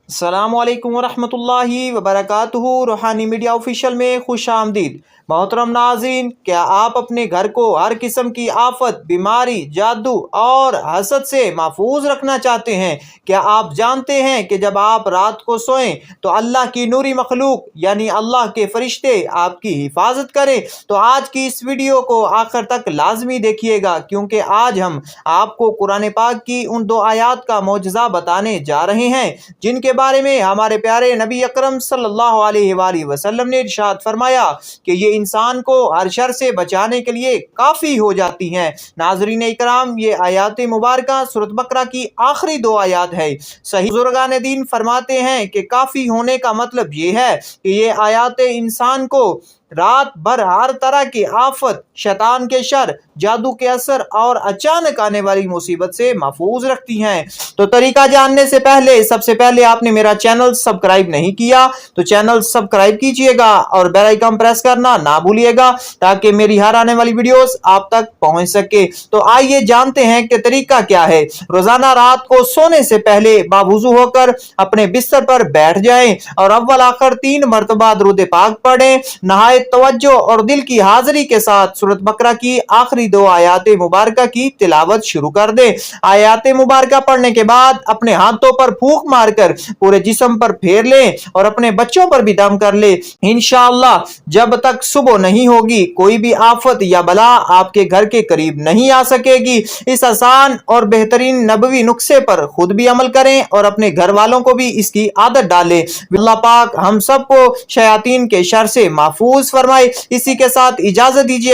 अस्सलामु अलैकुम वरहमतुल्लाहि वबरकातुहू। रूहानी मीडिया ऑफिशियल में खुश आमदीद। मोहतरम नाज़रीन, क्या आप अपने घर को हर किस्म की आफत, बीमारी, जादू और हसद से महफूज रखना चाहते हैं? क्या आप जानते हैं कि जब आप रात को सोएं तो अल्लाह की नूरी मखलूक यानी अल्लाह के फरिश्ते आपकी हिफाजत करें? तो आज की इस वीडियो को आखिर तक लाजमी देखिएगा, क्योंकि आज हम आपको कुरान पाक की उन दो आयात का मौजज़ा बताने जा रहे हैं जिनके बारे में हमारे प्यारे नबी अकरम सल्लल्लाहु अलैहि वसल्लम ने इरशाद फरमाया कि ये इंसान को हर शर से बचाने के लिए काफ़ी हो जाती हैं। नाज़रीन इकराम, ये आयात मुबारका सूरत बकरा की आखिरी दो आयात है। सही बुजुर्गान दीन फरमाते हैं कि काफ़ी होने का मतलब ये है कि ये आयात इंसान को रात भर हर तरह की आफत, शैतान के शर, जादू के असर और अचानक आने वाली मुसीबत से महफूज रखती हैं। तो तरीका जानने से पहले सबसे पहले आपने मेरा चैनल सब्सक्राइब नहीं किया तो चैनल सब्सक्राइब कीजिएगा और बेल आइकन प्रेस करना ना भूलिएगा, ताकि मेरी हर आने वाली वीडियोस आप तक पहुंच सके। तो आइए जानते हैं कि तरीका क्या है। रोजाना रात को सोने से पहले बावुज़ू होकर अपने बिस्तर पर बैठ जाएं और अव्वल आखिर 3 मरतबा दुरूद पाक पढ़ें। नहायत तवज्जो और दिल की हाजिरी के साथ सूरत बकरा की आखिरी दो आयात मुबारका की तिलावत शुरू कर दे। आयात मुबारका पढ़ने के बाद अपने हाथों पर फूंक मारकर पूरे जिस्म पर फेर ले और अपने बच्चों पर भी दम कर ले। इंशाअल्लाह जब तक सुबह नहीं होगी कोई भी आफत या बला आपके घर के करीब नहीं आ सकेगी। इस आसान और बेहतरीन नबवी नुस्खे पर खुद भी अमल करें और अपने घर वालों को भी इसकी आदत डालें। अल्लाह पाक हम सबको शयातीन के शर से महफूज फरमाए। इसी के साथ इजाजत दीजिएगा।